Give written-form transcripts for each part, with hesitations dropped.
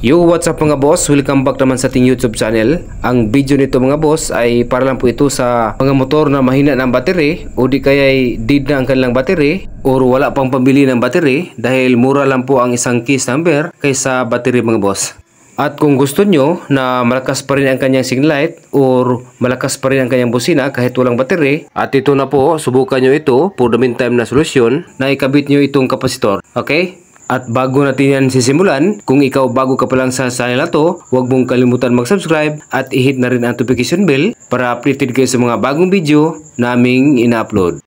Yo, what's up mga boss? Welcome back naman sa ating YouTube channel. Ang video nito mga boss ay para lang po ito sa mga motor na mahina ng battery o di kaya ay dead na ang kanilang battery or wala pang pambili ng battery dahil mura lang po ang isang case number kaysa battery mga boss. At kung gusto nyo na malakas pa rin ang kanyang signal light or malakas pa rin ang kanyang busina kahit walang battery, at ito na po, subukan nyo ito for the meantime na solusyon na ikabit nyo itong kapasitor. Okay? At bago natin yan sisimulan, kung ikaw bago ka pa lang sa channel na to, huwag mong kalimutan mag-subscribe at i-hit na rin ang notification bell para updated kayo sa mga bagong video naming ina-upload.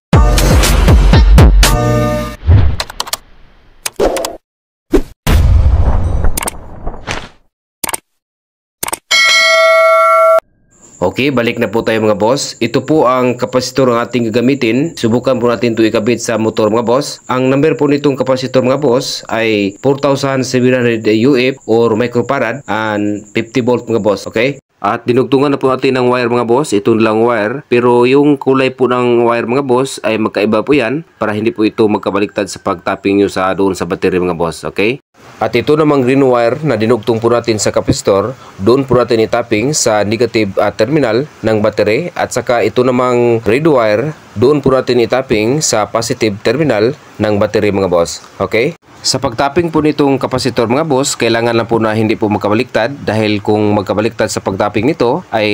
Okay, balik na po tayo mga boss. Ito po ang kapasitor ng ating gagamitin. Subukan po natin ito ikabit sa motor mga boss. Ang number po nitong kapasitor mga boss ay 4,700 UF or microfarad and 50 volt mga boss. Okay? At dinugtungan na po natin ng wire mga boss. Ito lang wire. Pero yung kulay po ng wire mga boss ay magkaiba po yan para hindi po ito magkabaliktad sa pag-tapping nyo sa doon sa battery mga boss. Okay? At ito namang green wire na dinugtong po natin sa kapasitor, doon po natin i-tapping sa negative terminal ng battery. At saka ito namang red wire, doon po natin i-tapping sa positive terminal ng battery mga boss. Okay? Sa pag-tapping po nitong kapasitor mga boss, kailangan lang po na hindi po magkabaliktad dahil kung magkabaliktad sa pag-tapping nito ay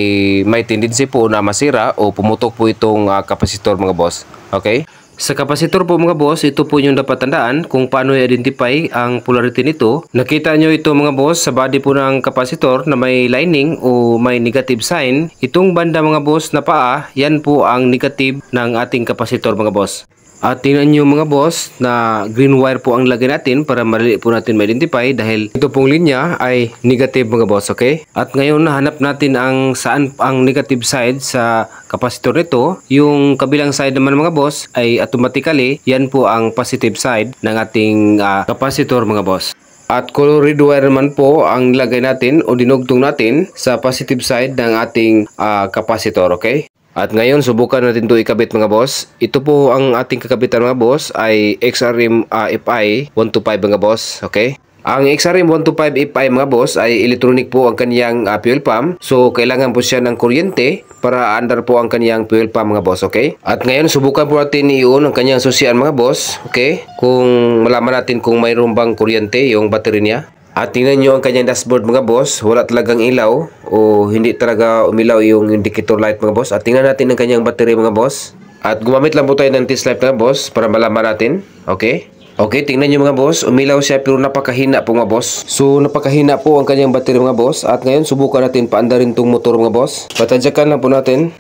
may tendency po na masira o pumutok po itong kapasitor mga boss. Okay? Sa kapasitor po mga boss, ito po yung dapat tandaan kung paano i-identify ang polarity nito. Nakita nyo ito mga boss sa body po ng kapasitor na may lining o may negative sign. Itong banda mga boss na paa, yan po ang negative ng ating kapasitor mga boss. At tingnan nyo mga boss na green wire po ang lagay natin para madali po natin ma-identify dahil ito pong linya ay negative mga boss, okay? At ngayon nahanap natin ang saan ang negative side sa kapasitor nito. Yung kabilang side naman mga boss ay automatically yan po ang positive side ng ating kapasitor mga boss. At color red wire naman po ang lagay natin o dinugtong natin sa positive side ng ating kapasitor, okay? At ngayon, subukan natin ito ikabit mga boss. Ito po ang ating kakabitan mga boss ay XRM FI 125 mga boss. Okay? Ang XRM 125 FI mga boss ay electronic po ang kanyang fuel pump. So, kailangan po siya ng kuryente para andar po ang kanyang fuel pump mga boss. Okay? At ngayon, subukan po natin i-on ang kanyang susian mga boss. Okay? Kung malaman natin kung mayroon bang kuryente yung battery niya. At tingnan nyo ang kanyang dashboard mga boss, wala talagang ilaw o hindi talaga umilaw yung indicator light mga boss. At tingnan natin ang kanyang battery mga boss. At gumamit lang po tayo ng test light mga boss para malaman natin. Okay? Okay, tingnan nyo mga boss, umilaw siya pero napakahina po mga boss. So napakahina po ang kanyang battery mga boss. At ngayon subukan natin paandarin tong motor mga boss. Patadyakan lang po natin.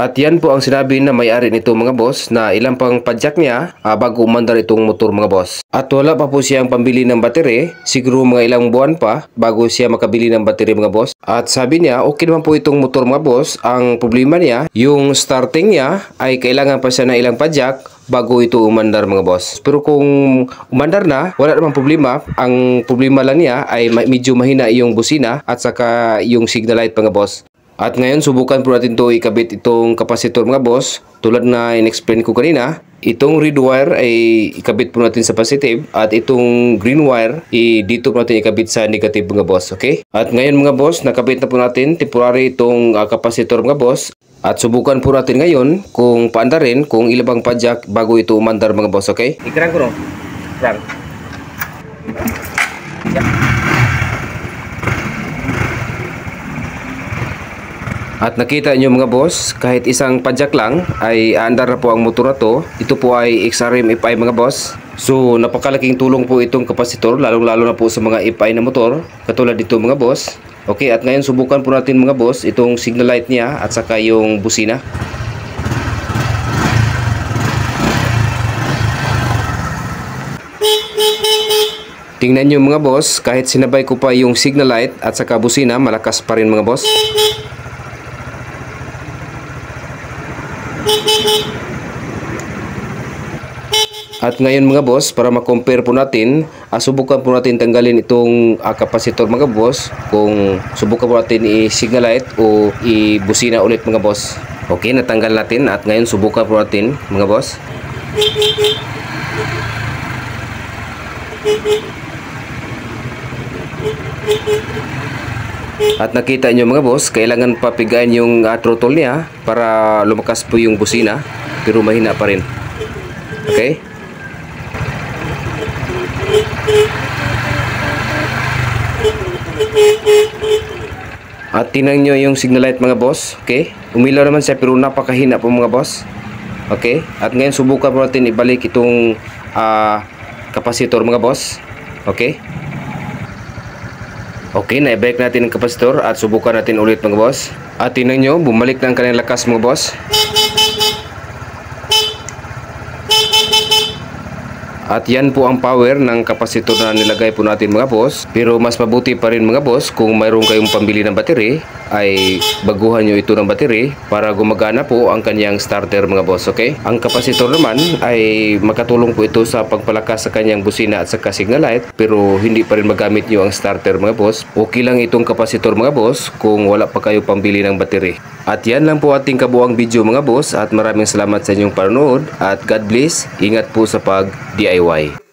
At yan po ang sinabi na may-ari nito mga boss na ilang pang padyak niya bago umandar itong motor mga boss. At wala pa po siyang pambili ng battery, siguro mga ilang buwan pa bago siya makabili ng battery mga boss. At sabi niya okay naman po itong motor mga boss, ang problema niya yung starting niya ay kailangan pa siya ng ilang padyak bago ito umandar mga boss. Pero kung umandar na, wala namang problema. Ang problema lang niya ay medyo mahina yung busina at saka yung signal light mga boss. At ngayon, subukan po natin ito ikabit itong kapasitor mga boss. Tulad na in-explain ko kanina, itong red wire ay ikabit po natin sa positive at itong green wire dito po natin ikabit sa negative mga boss. Okay? At ngayon mga boss, nakabit na po natin temporary itong kapasitor mga boss. At subukan po natin ngayon kung paandarin kung ilabang padyak bago ito umandar mga boss. Okay? Ikrang ko no? Ikrang. At nakita nyo mga boss, kahit isang padyak lang ay aandar na po ang motor na to. Ito po ay XRM FI mga boss. So napakalaking tulong po itong kapasitor, lalong-lalo na po sa mga FI na motor, katulad dito mga boss. Okay, at ngayon subukan po natin mga boss itong signal light niya at saka yung busina. Tingnan nyo mga boss, kahit sinabay ko pa yung signal light at saka busina, malakas pa rin mga boss. At ngayon mga boss, para ma-compare po natin, subukan po natin tanggalin itong kapasitor mga boss. Kung subukan po natin i-signal light o i-busina ulit mga boss. Okay, natanggal natin at ngayon subukan po natin mga boss. At nakita nyo mga boss, kailangan papigain yung throttle niya para lumakas po yung busina, pero mahina pa rin. Okay? At tingnan nyo yung signal light mga boss. Okay? Umilaw naman siya pero napakahina po mga boss. Okay? At ngayon subukan po natin ibalik itong kapasitor mga boss. Okay? Okay, na-ibalik natin ang kapasitor at subukan natin ulit mga boss. At tingnan nyo, bumalik na ang kanyang lakas mga boss. At yan po ang power ng kapasitor na nilagay po natin mga boss. Pero mas mabuti pa rin mga boss kung mayroon kayong pambili ng battery, ay baguhan nyo ito ng battery para gumagana po ang kanyang starter mga boss. Okay? Ang kapasitor naman ay makatulong po ito sa pagpalakas sa kanyang busina at saka signal light, pero hindi pa rin magamit nyo ang starter mga boss. Okay lang itong kapasitor mga boss kung wala pa kayo pambili ng battery. At yan lang po ating kabuang video mga boss, at maraming salamat sa inyong panonood at God bless. Ingat po sa pag DIY.